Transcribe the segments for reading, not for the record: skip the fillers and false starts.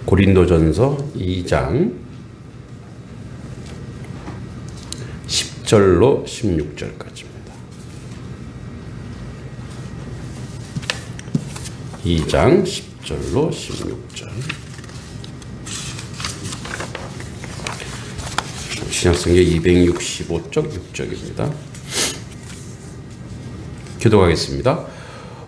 고린도전서 2장 10절로 16절까지입니다. 2장 10절로 16절. 신약성경 265쪽 6절입니다. 기도하겠습니다.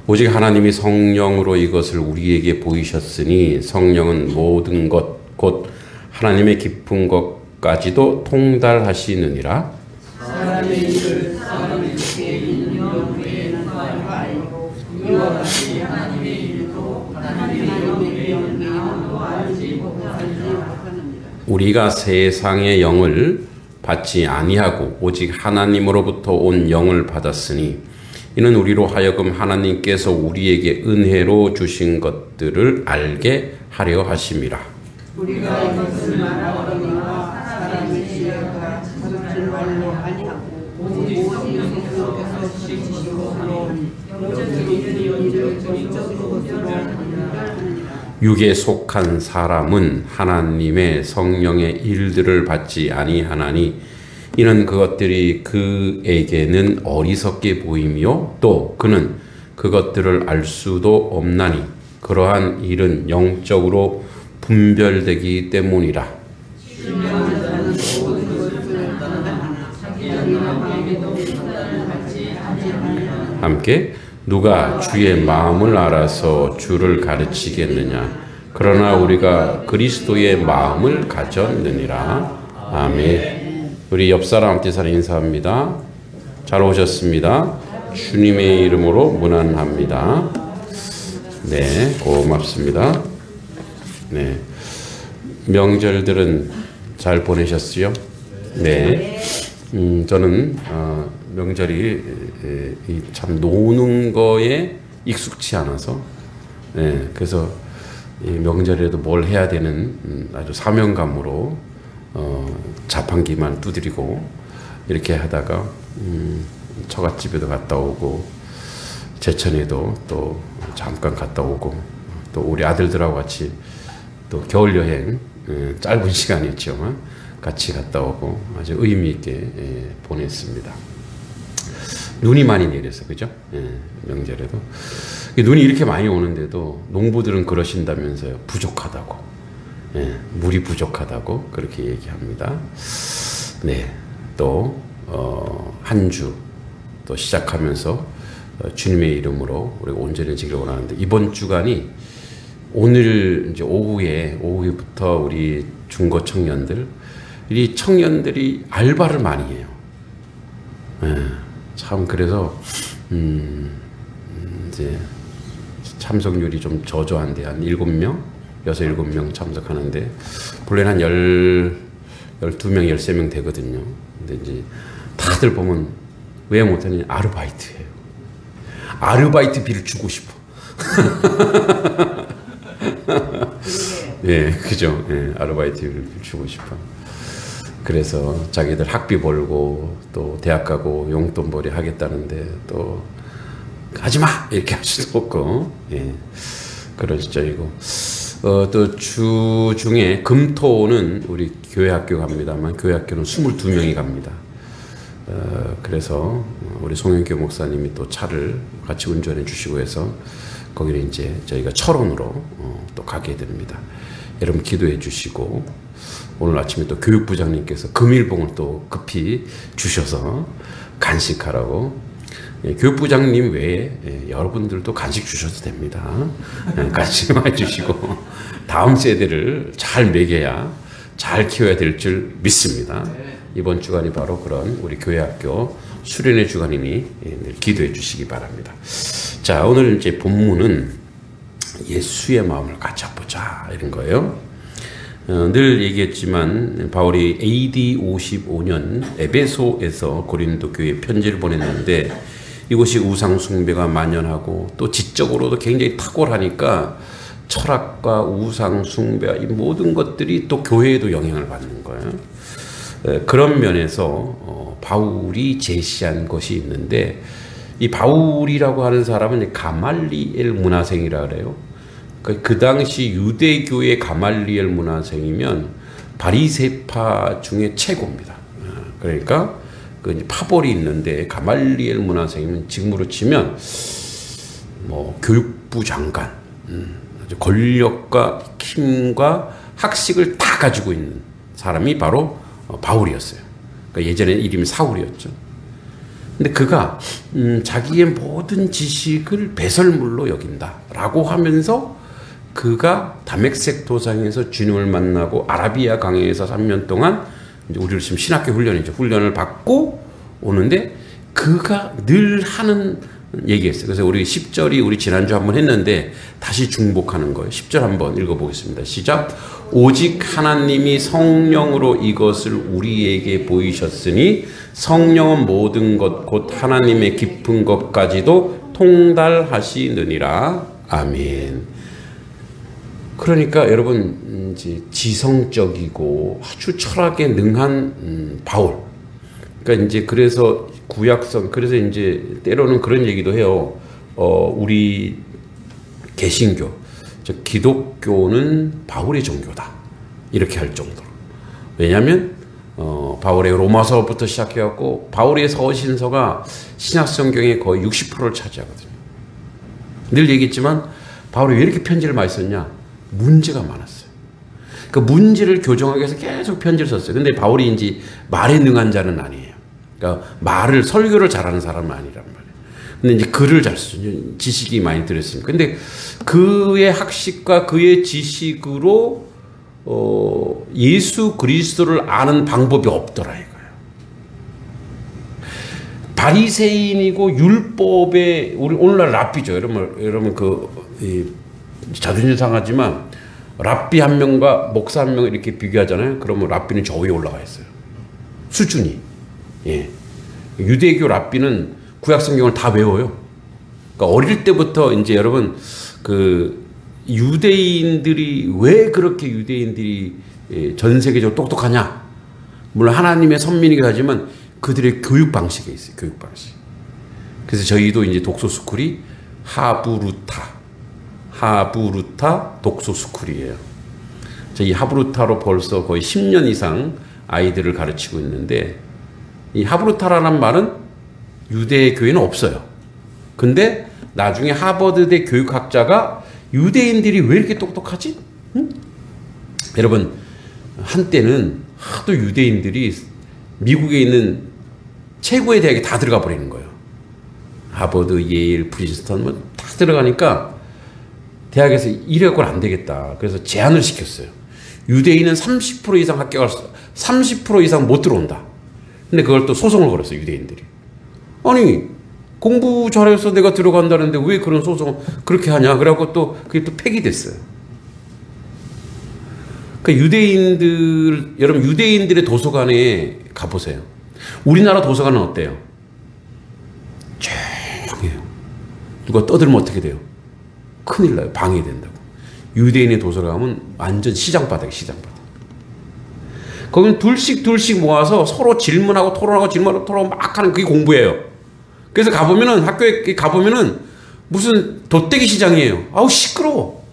오직 하나님이 성령으로 이것을 우리에게 보이셨으니 성령은 모든 것 곧 하나님의 깊은 것까지도 통달하시느니라. 사람의 일을 사람의 속에 있는 영 외에는 알고 이와 같이 하나님의 일도 하나님의 영의 영도 알지 못하느니라. 우리가 세상의 영을 받지 아니하고 오직 하나님으로부터 온 영을 받았으니 이는 우리로 하여금 하나님께서 우리에게 은혜로 주신 것들을 알게 하려 하심이라. 우리가 이것을 말하거니와 사람의 지혜가 자존 말로 아니하고 오직 성령께서 지시고 육에 속한 사람은 하나님의 성령의 일들을 받지 아니하나니 이는 그것들이 그에게는 어리석게 보이며 또 그는 그것들을 알 수도 없나니 그러한 일은 영적으로 분별되기 때문이라. 함께 누가 주의 마음을 알아서 주를 가르치겠느냐. 그러나 우리가 그리스도의 마음을 가졌느니라. 아멘. 우리 옆사람한테 잘 인사합니다. 잘 오셨습니다. 주님의 이름으로 문안합니다. 네, 고맙습니다. 네, 명절들은 잘 보내셨어요? 네. 저는 명절이 참 노는 거에 익숙치 않아서 그래서 이 명절에도 뭘 해야 되는 아주 사명감으로 자판기만 두드리고 이렇게 하다가 처갓집에도 갔다 오고 제천에도 또 잠깐 갔다 오고 또 우리 아들들하고 같이 또 겨울 여행 짧은 시간이었지만 같이 갔다 오고 아주 의미 있게 보냈습니다. 눈이 많이 내려서 그죠? 명절에도 눈이 이렇게 많이 오는데도 농부들은 그러신다면서요. 부족하다고, 물이 부족하다고 그렇게 얘기합니다. 네, 또 한 주 또 시작하면서 주님의 이름으로 우리가 온전히 지키려고 하는데 이번 주간이 오늘 이제 오후부터 우리 중고 청년들, 이 청년들이 알바를 많이 해요. 참 그래서 이제 참석률이 좀 저조한데 한 7명, 7명 참석하는데 본래는 한 12명, 13명 되거든요. 근데 이제 다들 보면 왜 못하느냐, 아르바이트예요. 아르바이트비를 주고 싶어. 예, 그죠. 예, 아르바이트비를 주고 싶어. 그래서 자기들 학비 벌고 또 대학 가고 용돈벌이 하겠다는데 또 하지마! 이렇게 할 수도 없고, 예, 그런 시절이고. 또 주 중에 금토는 우리 교회 학교 갑니다만 교회 학교는 22명이 갑니다. 그래서 우리 송영교 목사님이 또 차를 같이 운전해 주시고 해서 거기는 이제 저희가 철원으로 또 가게 됩니다. 여러분 기도해 주시고 오늘 아침에 또 교육부장님께서 금일봉을 또 급히 주셔서 간식하라고. 교육부장님 외에 여러분들도 간식 주셔도 됩니다. 간식 많이 주시고 다음 세대를 잘 먹여야 잘 키워야 될 줄 믿습니다. 이번 주간이 바로 그런 우리 교회학교 수련의 주간이니 기도해 주시기 바랍니다. 자, 오늘 이제 본문은 예수의 마음을 가져보자 이런 거예요. 늘 얘기했지만 바울이 AD 55년 에베소에서 고린도 교회에 편지를 보냈는데 이곳이 우상 숭배가 만연하고 또 지적으로도 굉장히 탁월하니까 철학과 우상 숭배와 이 모든 것들이 또 교회에도 영향을 받는 거예요. 그런 면에서 바울이 제시한 것이 있는데 이 바울이라고 하는 사람은 가말리엘 문화생이라 그래요. 그 당시 유대교의 가말리엘 문화생이면 바리새파 중에 최고입니다. 그러니까 그 파벌이 있는데 가말리엘 문화생이면 지금으로 치면 뭐 교육부 장관, 권력과 힘과 학식을 다 가지고 있는 사람이 바로 바울이었어요. 그러니까 예전에는 이름이 사울이었죠. 근데 그가 자기의 모든 지식을 배설물로 여긴다라고 하면서 그가 다메섹 도상에서 주님을 만나고 아라비아 강에서 3년 동안 이제 우리를 지금 신학교 훈련이죠. 훈련을 받고 오는데 그가 늘 하는 얘기했어요. 그래서 우리 10절이 우리 지난주 한번 했는데 다시 중복하는 거예요. 10절 한번 읽어보겠습니다. 시작. 오직 하나님이 성령으로 이것을 우리에게 보이셨으니 성령은 모든 것 곧 하나님의 깊은 것까지도 통달하시느니라. 아멘. 그러니까 여러분 이제 지성적이고 아주 철학에 능한 바울. 그러니까 이제 그래서 구약성 그래서 이제 때로는 그런 얘기도 해요. 우리 개신교, 즉 기독교는 바울의 종교다 이렇게 할 정도로. 왜냐하면 바울의 로마서부터 시작해갖고 바울의 서신서가 신약성경의 거의 60%를 차지하거든요. 늘 얘기했지만 바울이 왜 이렇게 편지를 많이 썼냐? 문제가 많았어요. 그 문제를 교정하기 위해서 계속 편지를 썼어요. 근데 바울이 이제 말에 능한 자는 아니에요. 그러니까 설교를 잘하는 사람은 아니란 말이에요. 근데 이제 글을 잘 쓰죠. 지식이 많이 들었으니까. 근데 그의 학식과 그의 지식으로 예수 그리스도를 아는 방법이 없더라 이거예요. 바리새인이고 율법에 우리 오늘날 랍비죠. 여러분 자존심 상하지만 랍비 한 명과 목사 한 명 이렇게 비교하잖아요. 그러면 랍비는 저 위에 올라가 있어요. 수준이. 예. 유대교 랍비는 구약 성경을 다 외워요. 그러니까 어릴 때부터 이제 여러분 유대인들이 왜 그렇게 유대인들이 전 세계적으로 똑똑하냐? 물론 하나님의 선민이긴 하지만 그들의 교육 방식에 있어요. 교육 방식. 그래서 저희도 이제 독서 스쿨이 하브루타 독서 스쿨이에요. 저희 하브루타로 벌써 거의 10년 이상 아이들을 가르치고 있는데 이 하브루타라는 말은 유대교에는 없어요. 근데 나중에 하버드대 교육학자가 유대인들이 왜 이렇게 똑똑하지? 응? 여러분 한때는 하도 유대인들이 미국에 있는 최고의 대학에 다 들어가 버리는 거예요. 하버드, 예일, 프린스턴 뭐 다 들어가니까 대학에서 이래갖고는 안 되겠다. 그래서 제한을 시켰어요. 유대인은 30% 이상 합격할 수, 30% 이상 못 들어온다. 근데 그걸 또 소송을 걸었어요, 유대인들이. 아니, 공부 잘해서 내가 들어간다는데 왜 그런 소송을 그렇게 하냐? 그래갖고 또 그게 또 폐기됐어요. 여러분 유대인들의 도서관에 가보세요. 우리나라 도서관은 어때요? 조용해요. 누가 떠들면 어떻게 돼요? 큰일 나요. 방해된다고. 유대인의 도서관 가면 완전 시장바닥이에요. 시장바닥. 거기는 둘씩 모아서 서로 질문하고 토론하고 막 하는 그게 공부예요. 그래서 학교에 가보면은 무슨 돗대기 시장이에요. 아우 시끄러워.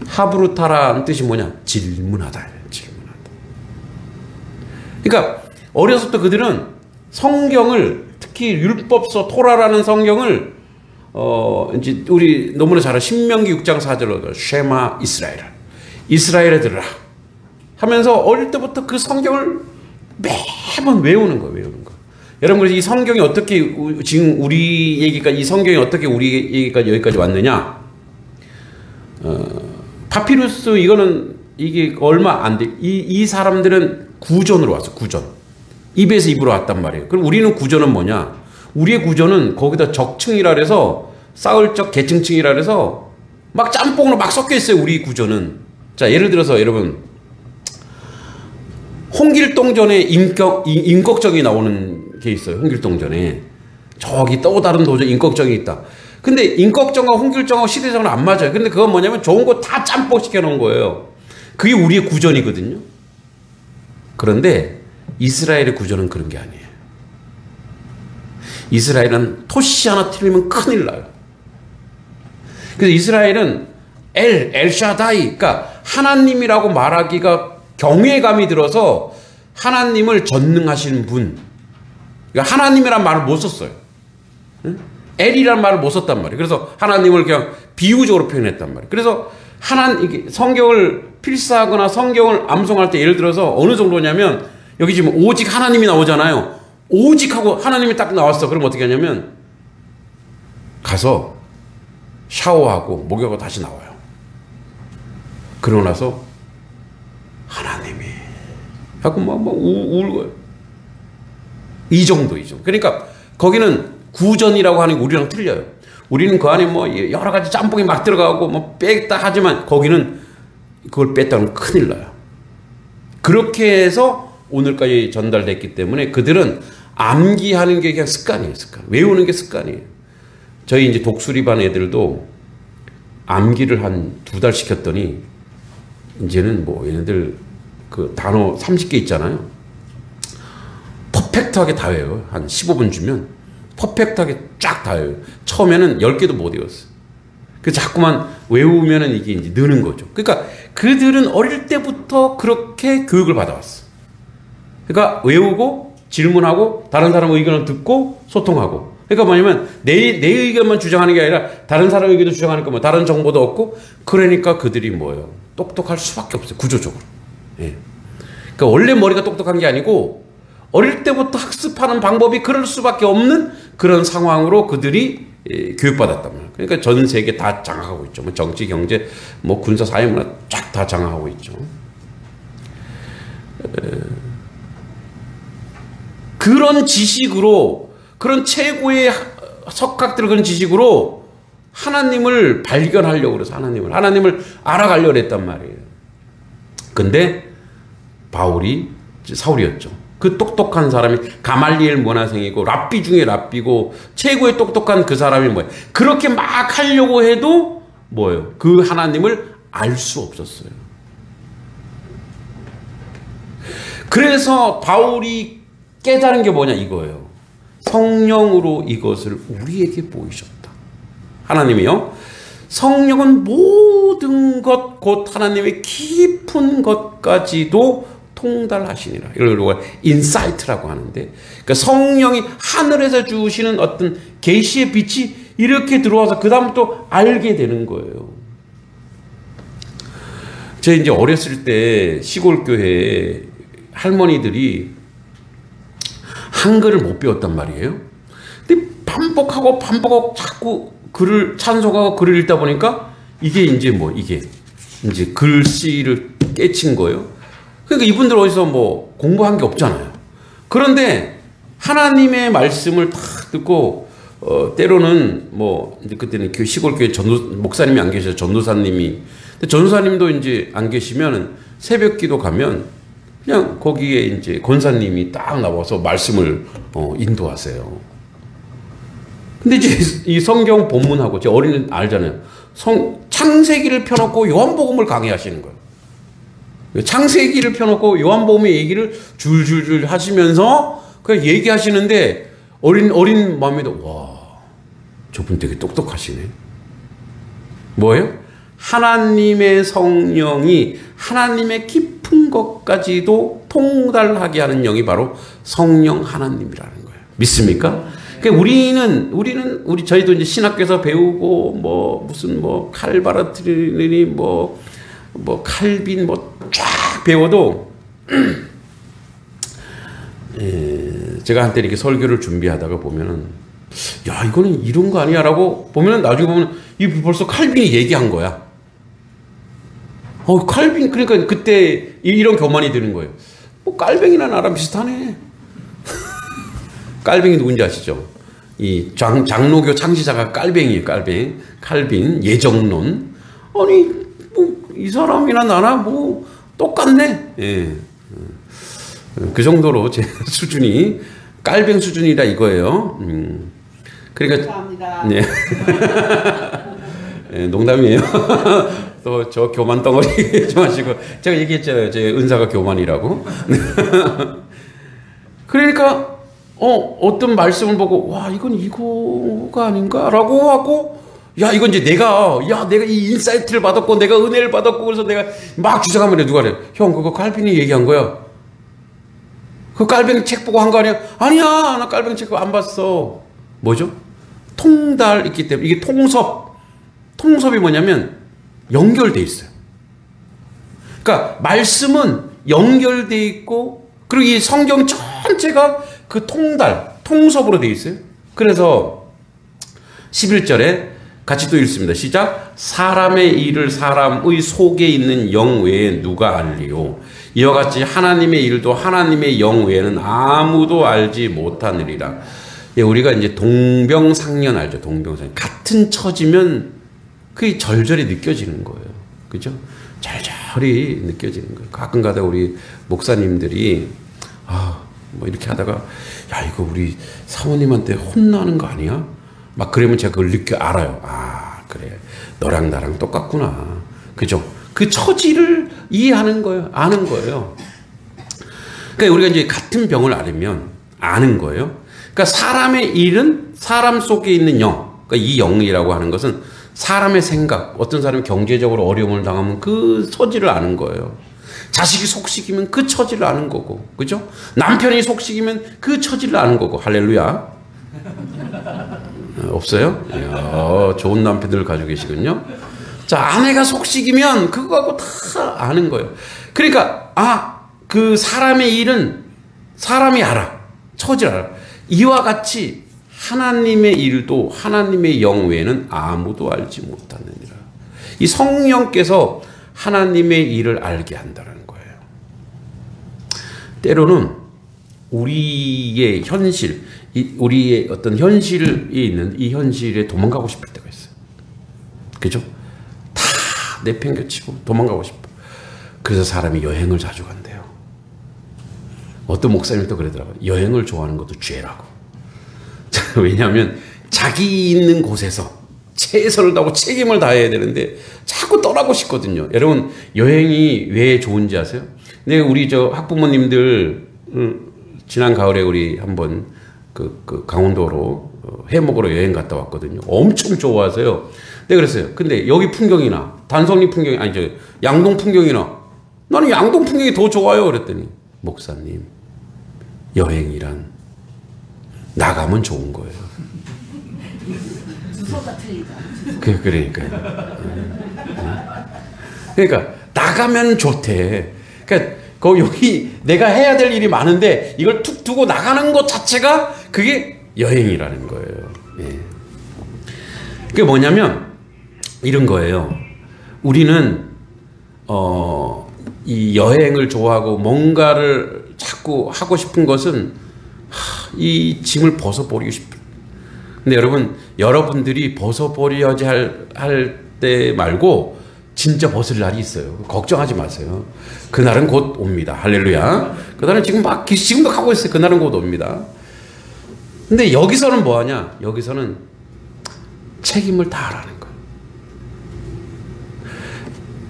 하브루타라는 뜻이 뭐냐? 질문하다. 그러니까 어렸을 때 그들은 성경을 특히 율법서 토라라는 성경을 이제 우리 너무나 잘 아는 신명기 6장 4절로 쉐마 이스라엘에 들으라 하면서 어릴 때부터 그 성경을 매번 외우는 거예요. 여러분 그래서 이 성경이 어떻게 지금 우리 얘기가 이 성경이 어떻게 우리 얘기까지 여기까지 왔느냐? 파피루스 이게 얼마 안 돼. 이 사람들은 구전으로 왔어. 구전. 입에서 입으로 왔단 말이에요. 그럼 우리는 구전은 뭐냐? 우리의 구전은 거기다 적층이라 그래서 쌓을 적 계층층이라 그래서 막 짬뽕으로 막 섞여 있어요. 우리 구전은. 자, 예를 들어서 여러분 홍길동전에 임꺽정이 나오는 게 있어요. 홍길동전에. 저기 또 다른 도전 임꺽정이 있다. 근데 임꺽정과 홍길정하고 시대적으로 안 맞아요. 근데 그건 뭐냐면 좋은 거 다 짬뽕 시켜놓은 거예요. 그게 우리의 구전이거든요. 그런데 이스라엘의 구전은 그런 게 아니에요. 이스라엘은 토시 하나 틀리면 큰일 나요. 그래서 이스라엘은 엘샤다이, 그러니까 하나님이라고 말하기가 경외감이 들어서 하나님을 전능하시는 분. 그러니까 하나님이란 말을 못 썼어요. 엘이란 말을 못 썼단 말이에요. 그래서 하나님을 그냥 비유적으로 표현했단 말이에요. 그래서 이게 성경을 필사하거나 성경을 암송할 때 예를 들어서 어느 정도냐면 여기 지금 오직 하나님이 나오잖아요. 오직 하고 하나님이 딱 나왔어. 그럼 어떻게 하냐면 가서 샤워하고 목욕하고 다시 나와요. 그러고 나서 하나님이 하고 울 거예요. 이 정도. 그러니까 거기는 구전이라고 하는 게 우리랑 틀려요. 우리는 그 안에 뭐 여러 가지 짬뽕이 막 들어가고 뭐 뺐다 하지만 거기는 그걸 뺐다면 큰일 나요. 그렇게 해서 오늘까지 전달됐기 때문에 그들은 암기하는 게 그냥 습관이에요. 습관. 외우는 게 습관이에요. 저희 이제 독수리반 애들도 암기를 한 2달 시켰더니 이제는 뭐 얘네들 그 단어 30개 있잖아요. 퍼펙트하게 다 외워요. 한 15분 주면 퍼펙트하게 쫙 다 외워요. 처음에는 10개도 못 외웠어요. 그래서 자꾸만 외우면은 이게 이제 느는 거죠. 그러니까 그들은 어릴 때부터 그렇게 교육을 받아왔어. 그러니까 외우고 질문하고 다른 사람 의견을 듣고 소통하고. 그러니까 뭐냐면 내 의견만 주장하는 게 아니라 다른 사람 의견도 주장하니까 뭐 다른 정보도 얻고, 그러니까 그들이 뭐예요? 똑똑할 수밖에 없어요. 구조적으로. 예. 그러니까 원래 머리가 똑똑한 게 아니고 어릴 때부터 학습하는 방법이 그럴 수밖에 없는 그런 상황으로 그들이 교육받았단 말이에요. 그러니까 전 세계 다 장악하고 있죠. 뭐 정치, 경제, 뭐 군사, 사회, 문화 쫙 다 장악하고 있죠. 그런 지식으로, 그런 최고의 석학들 그런 지식으로 하나님을 발견하려고 그래서 하나님을 알아가려고 했단 말이에요. 근데 사울이었죠. 그 똑똑한 사람이 가말리엘 문화생이고 랍비 중에 랍비고 최고의 똑똑한 그 사람이 뭐예요? 그렇게 막 하려고 해도 뭐예요? 그 하나님을 알 수 없었어요. 그래서 바울이 깨달은 게 뭐냐 이거예요. 성령으로 이것을 우리에게 보이셨다. 하나님이요. 성령은 모든 것, 곧 하나님의 깊은 것까지도 통달하시니라. 이걸 우리가 인사이트라고 하는데, 그러니까 성령이 하늘에서 주시는 어떤 계시의 빛이 이렇게 들어와서 그 다음부터 알게 되는 거예요. 제가 이제 어렸을 때 시골 교회에 할머니들이 한글을 못 배웠단 말이에요. 근데 반복하고 자꾸 글을 찬송하고 글을 읽다 보니까 이게 이제 글씨를 깨친 거예요. 그러니까 이분들 어디서 뭐 공부한 게 없잖아요. 그런데 하나님의 말씀을 다 듣고 때로는 뭐 이제 그때는 시골 교회 목사님이 안 계셔서 전도사님이, 근데 전도사님도 이제 안 계시면 새벽기도 가면 그냥 거기에 이제 권사님이 딱 나와서 말씀을 인도하세요. 근데 이제 이 성경 본문하고 제 어린이 알잖아요. 창세기를 펴놓고 요한복음을 강의하시는 거예요. 창세기를 펴놓고 요한복음의 얘기를 줄줄줄 하시면서 그냥 얘기하시는데 어린 마음에도 와, 저분 되게 똑똑하시네. 뭐예요? 하나님의 성령이 하나님의 깊은 것까지도 통달하게 하는 영이 바로 성령 하나님이라는 거예요. 믿습니까? 그러니까 저희도 이제 신학교에서 배우고 무슨 칼바르트리니 칼빈 쫙 배워도 제가 한때 이렇게 설교를 준비하다가 보면은 야 이거는 이런 거 아니야라고 보면은 나중에 보면 이 벌써 칼빈이 얘기한 거야. 칼빈 그러니까 그때 이런 교만이 드는 거예요. 깔뱅이나 나랑 비슷하네. 깔뱅이 누군지 아시죠? 이 장로교 창시자가 깔뱅이에요. 칼빈 예정론. 아니 이 사람이나 나나 똑같네. 예. 그 정도로 제 수준이 깔뱅 수준이다 이거예요. 그러니까 감사합니다. 네. 네, 농담이에요. 또 저 교만 덩어리 좀 하시고 제가 얘기했잖아요. 제 은사가 교만이라고. 그러니까 어떤 말씀을 보고 와 이건 이거가 아닌가라고 하고 야, 이건 이제 내가 이 인사이트를 받았고, 내가 은혜를 받았고, 그래서 내가 막 주장하면 누가 그래? 형, 그거 칼빈이 얘기한 거야. 그 칼빈 책 보고 한 거 아니야? 아니야, 나 칼빈 책 안 봤어. 뭐죠? 통달 있기 때문에, 이게 통섭이 뭐냐면, 연결돼 있어요. 그러니까, 말씀은 연결돼 있고, 그리고 이 성경 전체가 그 통섭으로 돼 있어요. 그래서, 11절에 같이 또 읽습니다. 시작. 사람의 일을 사람의 속에 있는 영 외에 누가 알리요? 이와 같이 하나님의 일도 하나님의 영 외에는 아무도 알지 못하느니라. 예, 우리가 이제 동병상련 알죠? 동병상련. 같은 처지면 그게 절절히 느껴지는 거예요. 그죠? 절절히 느껴지는 거예요. 가끔 가다 우리 목사님들이 뭐 이렇게 하다가 야, 이거 우리 사모님한테 혼나는 거 아니야? 막 그러면 제가 그걸 알아요. 아, 그래. 너랑 나랑 똑같구나. 그죠? 그 처지를 이해하는 거예요. 아는 거예요. 그러니까 우리가 이제 같은 병을 앓으면 아는 거예요. 그러니까 사람의 일은 사람 속에 있는 영. 그러니까 이 영이라고 하는 것은 사람의 생각. 어떤 사람이 경제적으로 어려움을 당하면 그 처지를 아는 거예요. 자식이 속식이면 그 처지를 아는 거고. 그죠? 남편이 속식이면 그 처지를 아는 거고. 할렐루야. 없어요? 이야, 좋은 남편들 가지고 계시군요. 자, 아내가 속식이면 그거 갖고 다 아는 거예요. 그러니까 그 사람의 일은 사람이 알아. 처지를 알아. 이와 같이 하나님의 일도 하나님의 영 외에는 아무도 알지 못하느니라. 이 성령께서 하나님의 일을 알게 한다는 거예요. 때로는 우리의 현실, 우리의 어떤 현실이 있는 이 현실에 도망가고 싶을 때가 있어요. 그죠? 다 내팽개치고 도망가고 싶어. 그래서 사람이 여행을 자주 간대요. 어떤 목사님도 그러더라고요. 여행을 좋아하는 것도 죄라고. 왜냐하면 자기 있는 곳에서 최선을 다하고 책임을 다해야 되는데 자꾸 떠나고 싶거든요. 여러분, 여행이 왜 좋은지 아세요? 근데 우리 학부모님들 지난 가을에 우리 한번 그 강원도로 회 먹으러 여행 갔다 왔거든요. 엄청 좋아하세요. 내가 그랬어요. 근데 여기 풍경이나 단성리 풍경이 양동 풍경이나 나는 양동 풍경이 더 좋아요. 그랬더니 목사님, 여행이란 나가면 좋은 거예요. 주소가 틀리다. 그러니까요. 그러니까 나가면 좋대. 그러니까 여기 내가 해야 될 일이 많은데 이걸 툭 두고 나가는 것 자체가 그게 여행이라는 거예요. 예. 그게 뭐냐면 이런 거예요. 우리는 이 여행을 좋아하고 뭔가를 자꾸 하고 싶은 것은 이 짐을 벗어버리고 싶은. 근데 여러분들이 벗어버려야지 할 때 말고 진짜 벗을 날이 있어요. 걱정하지 마세요. 그날은 곧 옵니다. 할렐루야. 그날은 지금도 가고 있어요. 그날은 곧 옵니다. 근데 여기서는 뭐 하냐? 여기서는 책임을 다하라는 거예요.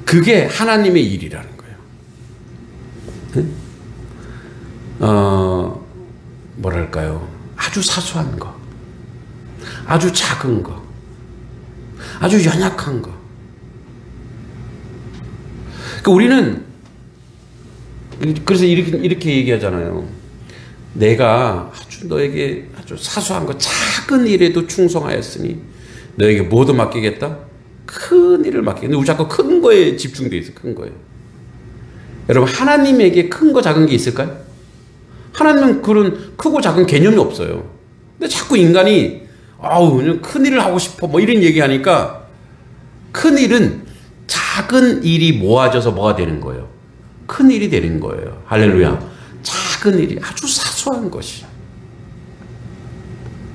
그게 하나님의 일이라는 거예요. 뭐랄까요? 아주 사소한 거, 아주 작은 거, 아주 연약한 거. 그러니까 우리는 그래서 이렇게 얘기하잖아요. 내가 너에게 아주 사소한 거, 작은 일에도 충성하였으니 너에게 뭐도 맡기겠다? 큰 일을 맡기겠다. 우리 자꾸 큰 거에 집중돼 있어. 큰 거에. 여러분, 하나님에게 큰 거 작은 게 있을까요? 하나님은 그런 크고 작은 개념이 없어요. 근데 자꾸 인간이 큰 일을 하고 싶어 뭐 이런 얘기하니까, 큰 일은 작은 일이 모아져서 뭐가 되는 거예요? 큰 일이 되는 거예요. 할렐루야. 작은 일이 아주 사소한 것이.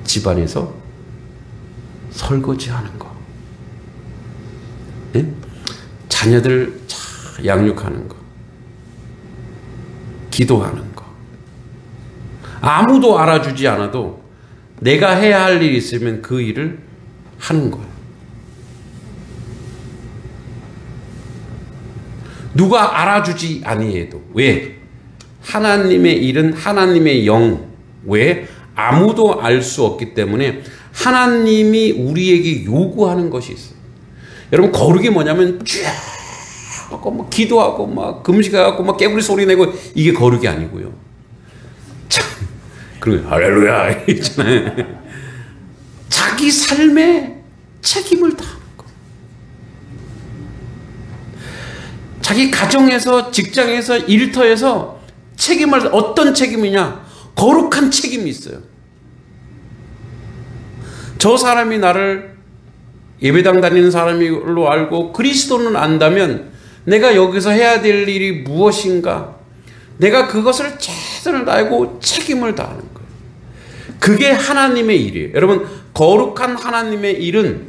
집안에서 설거지하는 거, 예? 자녀들 양육하는 거, 기도하는 거. 아무도 알아주지 않아도 내가 해야 할 일이 있으면 그 일을 하는 거예요. 누가 알아주지 아니해도. 왜? 하나님의 일은 하나님의 영 외에 아무도 알 수 없기 때문에 하나님이 우리에게 요구하는 것이 있어요. 여러분, 거룩이 뭐냐면 쭉 하고 막 기도하고 막 금식하고 막 깨부리 소리 내고 이게 거룩이 아니고요. 참, 그리고 할렐루야 있잖아요. 자기 삶에 책임을 다하는 거. 자기 가정에서, 직장에서, 일터에서 책임을, 어떤 책임이냐? 거룩한 책임이 있어요. 저 사람이 나를 예배당 다니는 사람으로 알고 그리스도는 안다면 내가 여기서 해야 될 일이 무엇인가? 내가 그것을 최선을 다하고 책임을 다하는 거예요. 그게 하나님의 일이에요. 여러분, 거룩한 하나님의 일은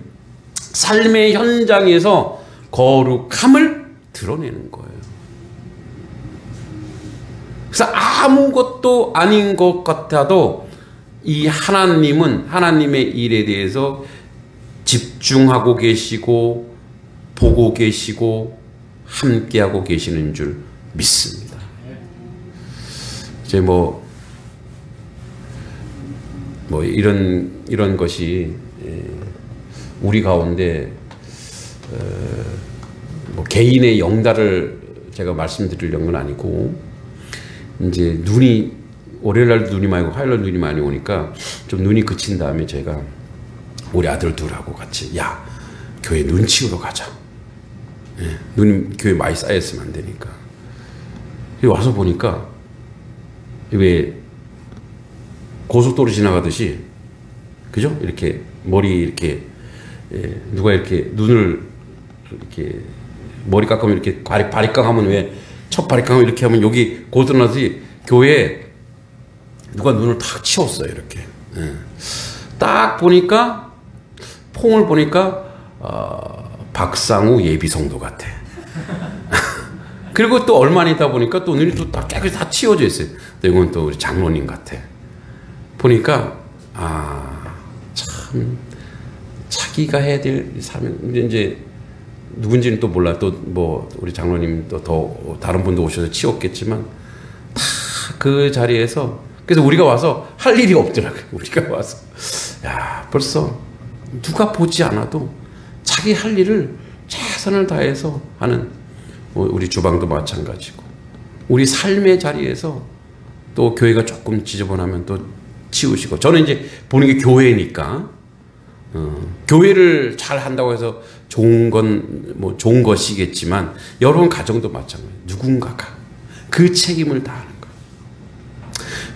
삶의 현장에서 거룩함을 드러내는 거예요. 그래서 아무것도 아닌 것 같아도 이 하나님은 하나님의 일에 대해서 집중하고 계시고 보고 계시고 함께하고 계시는 줄 믿습니다. 이제 뭐 이런 것이 우리 가운데 뭐 개인의 영달을 제가 말씀드리려는 건 아니고, 이제 눈이 월요일날 눈이 많이 오고 화요일날 눈이 많이 오니까 좀 눈이 그친 다음에 제가 우리 아들 둘하고 같이, 야, 교회 눈 치우러 가자. 눈이 교회 많이 쌓였으면 안 되니까. 와서 보니까 왜 고속도로 지나가듯이, 그죠? 이렇게 머리 이렇게 누가 이렇게 눈을 이렇게 머리 깎으면 이렇게 바리깡 하면 왜 첫 바리깡 이렇게 하면 여기 고드나듯이 교회에 누가 눈을 탁 치웠어요. 이렇게. 딱 보니까 폼을 보니까 박상우 예비성도 같아. 그리고 또 얼마 안 있다 보니까 또 눈이 또 딱 깨끗이 다 치워져 있어요. 이건 또 우리 장로님 같아. 보니까 참 자기가 해야 될 사명, 이제 누군지는 또 몰라. 또 뭐 우리 장로님 또 더 다른 분도 오셔서 치웠겠지만 다 그 자리에서, 그래서 우리가 와서 할 일이 없더라고요. 우리가 와서, 야, 벌써 누가 보지 않아도 자기 할 일을 최선을 다해서 하는, 우리 주방도 마찬가지고, 우리 삶의 자리에서 또 교회가 조금 지저분하면 또 치우시고. 저는 이제 보는 게 교회니까, 교회를 잘 한다고 해서 좋은 건 뭐 좋은 것이겠지만, 여러분 가정도 마찬가지예요. 누군가가 그 책임을 다하는 거예요.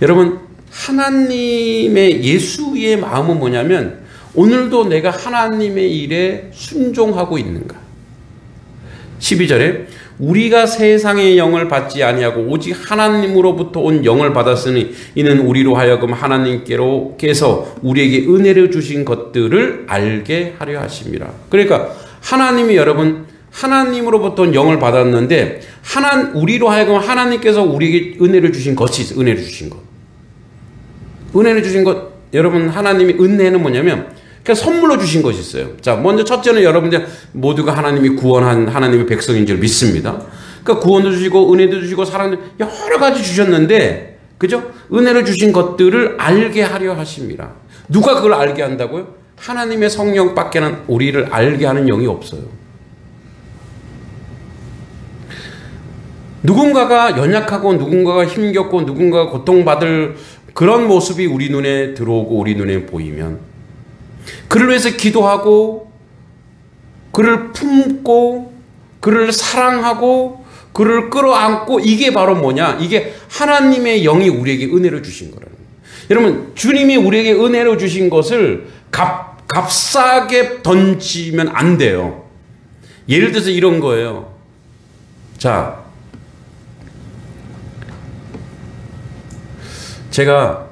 여러분, 하나님의 예수의 마음은 뭐냐면, 오늘도 내가 하나님의 일에 순종하고 있는가. 12절에 우리가 세상의 영을 받지 아니하고 오직 하나님으로부터 온 영을 받았으니 이는 우리로 하여금 하나님께서 우리에게 은혜를 주신 것들을 알게 하려 하심이라. 그러니까 하나님이, 여러분, 하나님으로부터 온 영을 받았는데 우리로 하여금 하나님께서 우리에게 은혜를 주신 것이 있어요. 은혜를 주신 것. 은혜를 주신 것, 여러분, 하나님이 은혜는 뭐냐면 그러니까 선물로 주신 것이 있어요. 자, 먼저 첫째는 여러분들 모두가 하나님이 구원한 하나님의 백성인 줄 믿습니다. 그러니까 구원도 주시고 은혜도 주시고 사랑도 여러 가지 주셨는데, 그죠? 은혜를 주신 것들을 알게 하려 하십니다. 누가 그걸 알게 한다고요? 하나님의 성령밖에는 우리를 알게 하는 영이 없어요. 누군가가 연약하고 누군가가 힘겹고 누군가가 고통받을 그런 모습이 우리 눈에 들어오고 우리 눈에 보이면 그를 위해서 기도하고 그를 품고 그를 사랑하고 그를 끌어안고, 이게 바로 뭐냐? 이게 하나님의 영이 우리에게 은혜를 주신 거라는 거예요. 여러분, 주님이 우리에게 은혜를 주신 것을 값싸게 던지면 안 돼요. 예를 들어서 이런 거예요. 자, 제가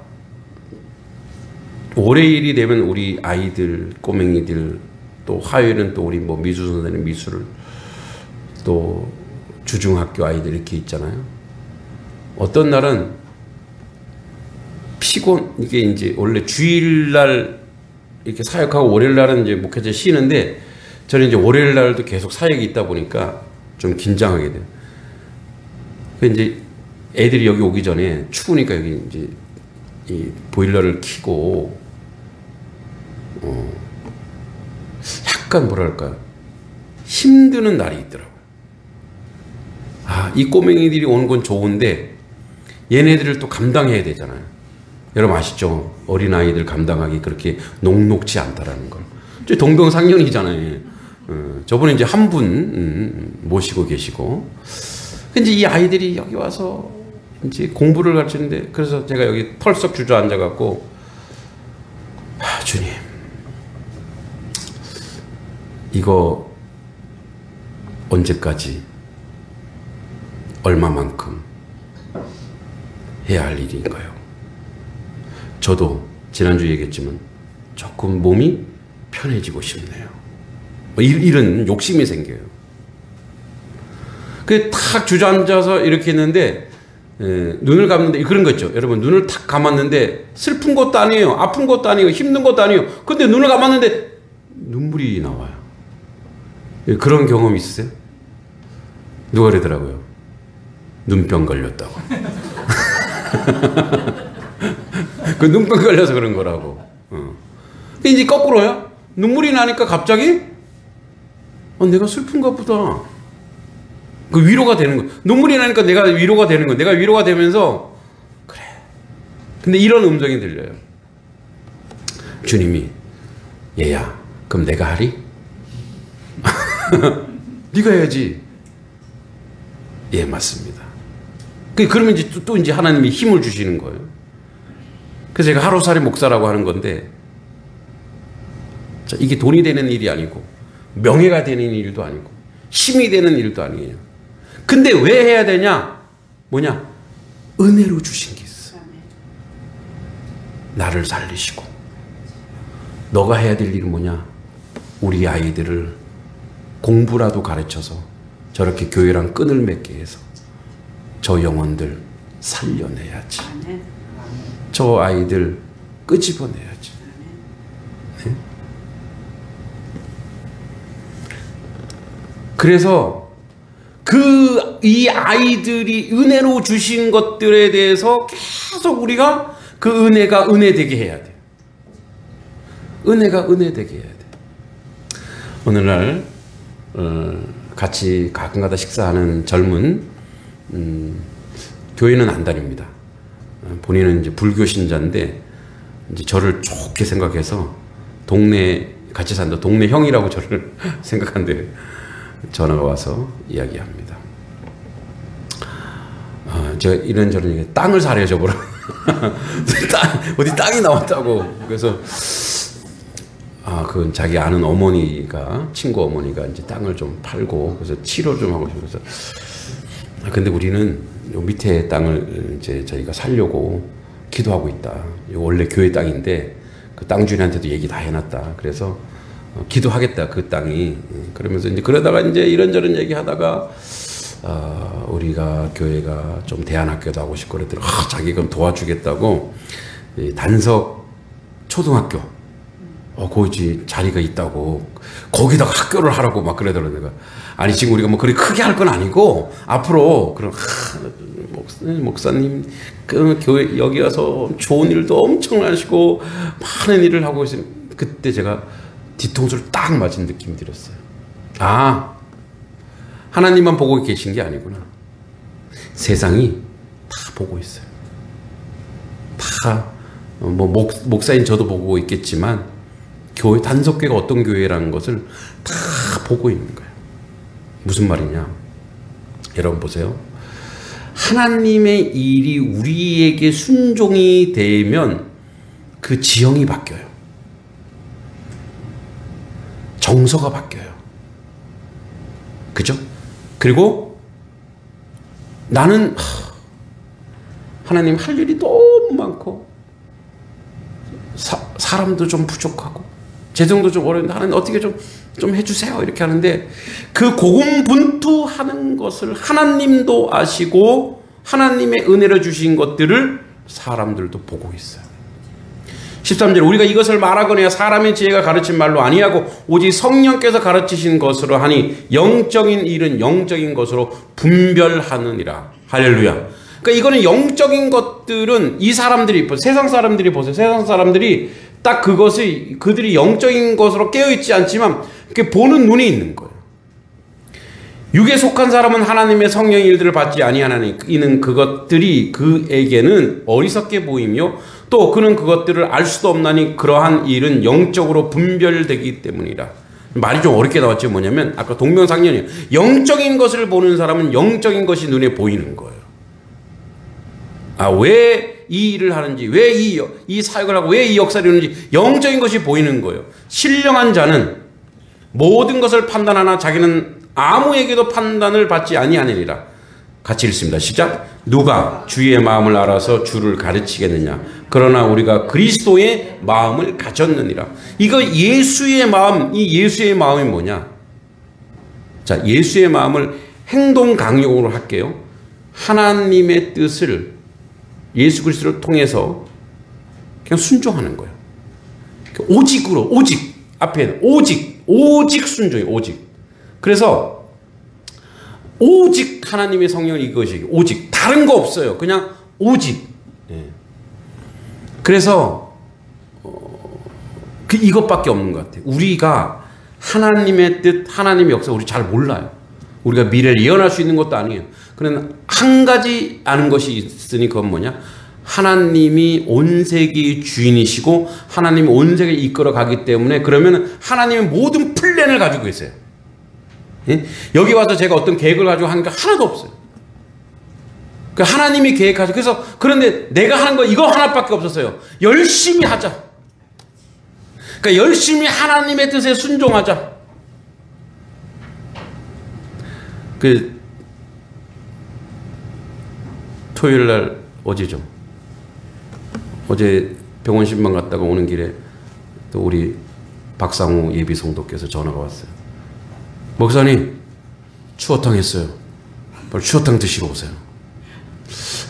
월요일이 되면 우리 아이들, 꼬맹이들, 또 화요일은 또 우리 뭐 미술 선생님 미술을, 또 주중학교 아이들 이렇게 있잖아요. 어떤 날은 이게 이제 원래 주일날 이렇게 사역하고 월요일날은 이제 목회자 쉬는데, 저는 이제 월요일날도 계속 사역이 있다 보니까 좀 긴장하게 돼요. 이제 애들이 여기 오기 전에 추우니까 여기 이제 이 보일러를 켜고 약간 뭐랄까 힘드는 날이 있더라고요. 아, 이 꼬맹이들이 오는 건 좋은데 얘네들을 또 감당해야 되잖아요. 여러분 아시죠? 어린아이들 감당하기 그렇게 녹록지 않다라는 걸. 동병상련이잖아요. 저번에 이제 한 분 모시고 계시고, 근데 이 아이들이 여기 와서 이제 공부를 가르치는데, 그래서 제가 여기 털썩 주저앉아 갖고, 주님, 이거 언제까지 얼마만큼 해야 할 일인가요? 저도 지난주 얘기했지만 조금 몸이 편해지고 싶네요. 뭐 이런 욕심이 생겨요. 그 탁 주저앉아서 이렇게 했는데 눈을 감는데 그런 거 있죠. 여러분 눈을 탁 감았는데 슬픈 것도 아니에요. 아픈 것도 아니에요. 힘든 것도 아니에요. 근데 눈을 감았는데 눈물이 나와요. 그런 경험 있으세요? 누가 그러더라고요. 눈병 걸렸다고. 그 눈병 걸려서 그런 거라고. 근데 이제 거꾸로요. 눈물이 나니까 갑자기 내가 슬픈가 보다. 그 위로가 되는 거. 눈물이 나니까 내가 위로가 되는 거. 내가 위로가 되면서 그래. 근데 이런 음성이 들려요. 주님이 얘야, 그럼 내가 하리? 네가 해야지. 예, 맞습니다. 그러면 이제 또 이제 하나님이 힘을 주시는 거예요. 그래서 제가 하루살이 목사라고 하는 건데, 자, 이게 돈이 되는 일이 아니고 명예가 되는 일도 아니고 힘이 되는 일도 아니에요. 근데 왜 해야 되냐? 뭐냐? 은혜로 주신 게 있어. 나를 살리시고. 너가 해야 될 일은 뭐냐? 우리 아이들을 공부라도 가르쳐서 저렇게 교회랑 끈을 맺게 해서 저 영혼들 살려내야지. 저 아이들 끄집어내야지. 네? 그래서 이 아이들이 은혜로 주신 것들에 대해서 계속 우리가 그 은혜가 은혜되게 해야 돼. 은혜가 은혜되게 해야 돼. 오늘날 같이 가끔가다 식사하는 젊은 교회는 안 다닙니다. 본인은 이제 불교 신자인데 이제 저를 좋게 생각해서 동네 같이 산다 동네 형이라고 저를 생각한대. 전화가 와서 이야기합니다. 제가 이런저런 땅을 사려 줘보라. 어디 땅이 나왔다고. 그래서 그건 자기 아는 어머니가 친구 어머니가 이제 땅을 좀 팔고 그래서 치료 좀 하고 싶어서. 근데 우리는 요 밑에 땅을 이제 저희가 살려고 기도하고 있다. 이거 원래 교회 땅인데 그 땅 주인한테도 얘기 다 해놨다. 그래서 기도하겠다 그 땅이. 그러면서 이제 그러다가 이제 이런저런 얘기하다가 우리가 교회가 좀 대안학교도 하고 싶고 그랬더니 자기 그럼 도와주겠다고 단석 초등학교 거기 자리가 있다고 거기다가 학교를 하라고 막 그러더라고요. 내가 아니 지금 우리가 뭐 그렇게 크게 할 건 아니고 앞으로 그럼 목사님 그 교회 여기 와서 좋은 일도 엄청 하시고 많은 일을 하고 있으면 그때 제가 뒤통수를 딱 맞은 느낌이 들었어요. 하나님만 보고 계신 게 아니구나. 세상이 다 보고 있어요. 다 목사인 저도 보고 있겠지만 교회 단석교회가 어떤 교회라는 것을 다 보고 있는 거예요. 무슨 말이냐? 여러분 보세요. 하나님의 일이 우리에게 순종이 되면 그 지형이 바뀌어요. 정서가 바뀌어요. 그죠? 그리고 나는 하나님 할 일이 너무 많고 사람도 좀 부족하고 재정도 좀 어려운데 하나님 어떻게 좀 해주세요 이렇게 하는데 그 고군분투하는 것을 하나님도 아시고 하나님의 은혜로 주신 것들을 사람들도 보고 있어요. 13절 우리가 이것을 말하거니와 사람의 지혜가 가르친 말로 아니하고 오직 성령께서 가르치신 것으로 하니 영적인 일은 영적인 것으로 분별하느니라. 할렐루야. 그러니까 이거는 영적인 것들은 이 사람들이 세상 사람들이 보세요. 세상 사람들이 딱 그것이 그들이 영적인 것으로 깨어있지 않지만 그렇게 보는 눈이 있는 거예요. 육에 속한 사람은 하나님의 성령의 일들을 받지 아니하나니 이는 그것들이 그에게는 어리석게 보이며 또 그는 그것들을 알 수도 없나니 그러한 일은 영적으로 분별되기 때문이라. 말이 좀 어렵게 나왔죠. 뭐냐면 아까 동명상련이에요. 영적인 것을 보는 사람은 영적인 것이 눈에 보이는 거예요. 왜 이 일을 하는지, 왜 이 사역을 하고 왜 이 역사를 이루는지 영적인 것이 보이는 거예요. 신령한 자는 모든 것을 판단하나 자기는 아무에게도 판단을 받지 아니하느니라. 같이 읽습니다. 시작. 누가 주의 마음을 알아서 주를 가르치겠느냐. 그러나 우리가 그리스도의 마음을 가졌느니라. 이거 예수의 마음, 이 예수의 마음이 뭐냐. 자, 예수의 마음을 행동 강령으로 할게요. 하나님의 뜻을 예수 그리스도를 통해서 그냥 순종하는 거예요. 오직으로, 오직. 앞에 오직 순종이에요. 오직. 그래서 오직 하나님의 성령을 이것이 오직 다른 거 없어요. 그냥 오직. 그래서 이것밖에 없는 것 같아요. 우리가 하나님의 뜻, 하나님의 역사 우리 잘 몰라요. 우리가 미래를 예언할 수 있는 것도 아니에요. 그러나 한 가지 아는 것이 있으니 그건 뭐냐? 하나님이 온 세계의 주인이시고 하나님이 온 세계를 이끌어 가기 때문에 그러면 하나님의 모든 플랜을 가지고 계세요. 예? 여기 와서 제가 어떤 계획을 가지고 하는 게 하나도 없어요. 그러니까 하나님이 계획하죠. 그래서 그런데 내가 하는 거 이거 하나밖에 없었어요. 열심히 하자. 그러니까 열심히 하나님의 뜻에 순종하자. 토요일 날 어제죠. 어제 병원 신방 갔다가 오는 길에 또 우리 박상우 예비 성도께서 전화가 왔어요. 목사님, 추어탕 했어요. 빨리 추어탕 드시러 오세요.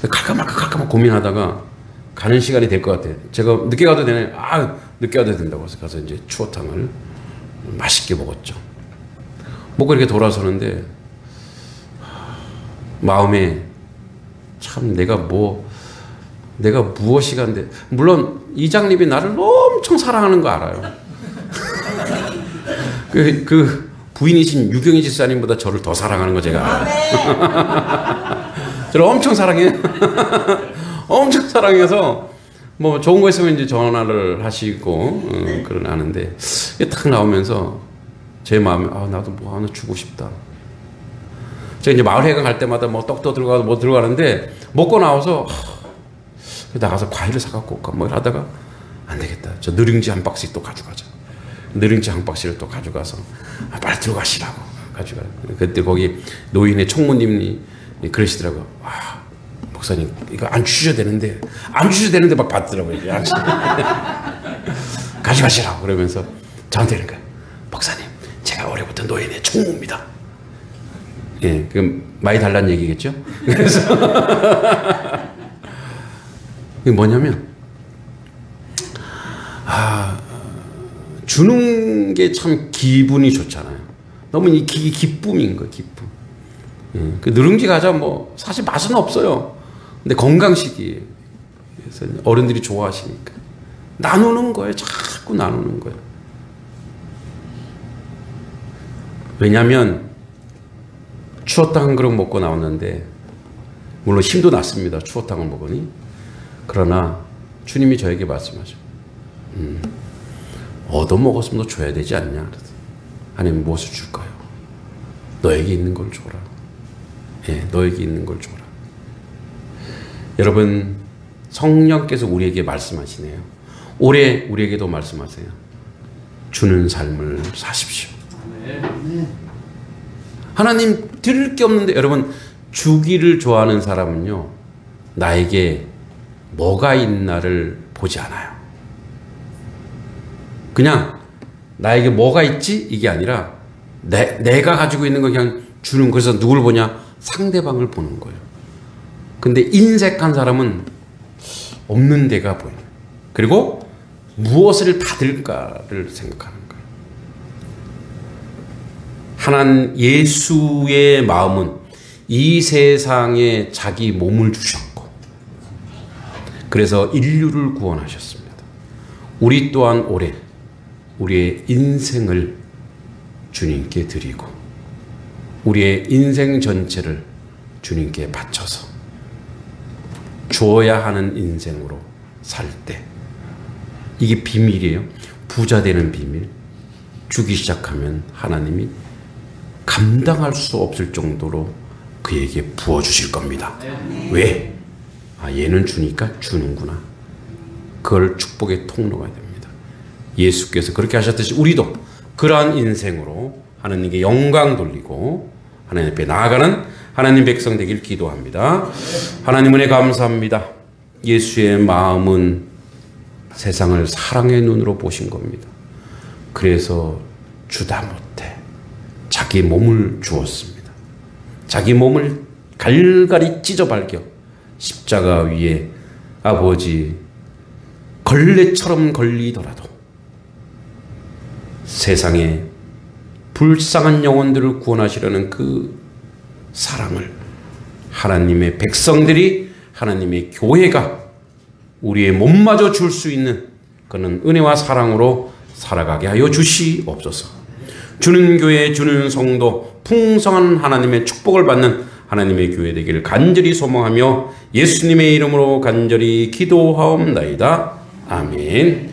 갈까 말까 고민하다가 가는 시간이 될 것 같아요. 제가 늦게 가도 되나요? 늦게 가도 된다고 해서 가서 이제 추어탕을 맛있게 먹었죠. 먹고 이렇게 돌아서는데 마음에 참 내가 무엇이간데, 물론 이장님이 나를 엄청 사랑하는 거 알아요. 그 부인이신 유경희 집사님보다 저를 더 사랑하는 거 제가 알아요. 저를 엄청 사랑해요. 엄청 사랑해서 뭐 좋은 거 있으면 이제 전화를 하시고 그런 아는데 딱 나오면서 제 마음에 나도 뭐 하나 주고 싶다. 제가 이제 마을회관 갈 때마다 뭐 떡도 들어가고 뭐 들어가는데 먹고 나와서 나가서 과일을 사갖고 올까 뭐 하다가 안 되겠다. 저 느링지 한 박스씩 또 가져가자. 느링지 한 박스를 또 가져가서 빨리 들어가시라고 가져가. 그때 거기 노인의 총무님이 그러시더라고요. 목사님 이거 안 주셔야 되는데 막 받더라고요. 가져가시라고 그러면서 저한테 이러니까 목사님 제가 올해부터 노인의 총무입니다. 예, 그럼 많이 달라는 얘기겠죠? 그래서 이게 뭐냐면 주는 게 참 기분이 좋잖아요. 너무 이 기쁨인 거예요, 기쁨. 예, 그 누룽지 과자 뭐 사실 맛은 없어요. 근데 건강식이에요. 그래서 어른들이 좋아하시니까 나누는 거예요. 자꾸 나누는 거예요. 왜냐하면 추어탕 한 그릇 먹고 나왔는데 물론 힘도 났습니다. 추어탕을 먹으니. 그러나 주님이 저에게 말씀하셔. 얻어먹었으면 너 줘야 되지 않냐. 하나님 무엇을 줄까요? 너에게 있는 걸 줘라. 예, 너에게 있는 걸 줘라. 여러분 성령께서 우리에게 말씀하시네요. 올해 우리에게도 말씀하세요. 주는 삶을 사십시오. 하나님 드릴 게 없는데 여러분 주기를 좋아하는 사람은요 나에게 뭐가 있나를 보지 않아요. 그냥 나에게 뭐가 있지 이게 아니라 내가 가지고 있는 걸 그냥 주는. 그래서 누굴 보냐? 상대방을 보는 거예요. 근데 인색한 사람은 없는 데가 보여요. 그리고 무엇을 받을까를 생각하는 거예요. 하나님 예수의 마음은 이 세상에 자기 몸을 주셨고 그래서 인류를 구원하셨습니다. 우리 또한 올해 우리의 인생을 주님께 드리고 우리의 인생 전체를 주님께 바쳐서 주어야 하는 인생으로 살 때, 이게 비밀이에요. 부자 되는 비밀. 주기 시작하면 하나님이 감당할 수 없을 정도로 그에게 부어주실 겁니다. 왜? 얘는 주니까 주는구나. 그걸 축복의 통로가 됩니다. 예수께서 그렇게 하셨듯이 우리도 그러한 인생으로 하나님께 영광 돌리고 하나님 앞에 나아가는 하나님 백성 되길 기도합니다. 하나님 은혜 감사합니다. 예수의 마음은 세상을 사랑의 눈으로 보신 겁니다. 그래서 주다 못해 자기 몸을 주었습니다. 자기 몸을 갈갈이 찢어 발겨 십자가 위에 아버지 걸레처럼 걸리더라도 세상에 불쌍한 영혼들을 구원하시려는 그 사랑을 하나님의 백성들이, 하나님의 교회가 우리의 몸마저 줄 수 있는 그런 은혜와 사랑으로 살아가게 하여 주시옵소서. 주는 교회, 주는 성도, 풍성한 하나님의 축복을 받는 하나님의 교회 되기를 간절히 소망하며 예수님의 이름으로 간절히 기도하옵나이다. 아멘.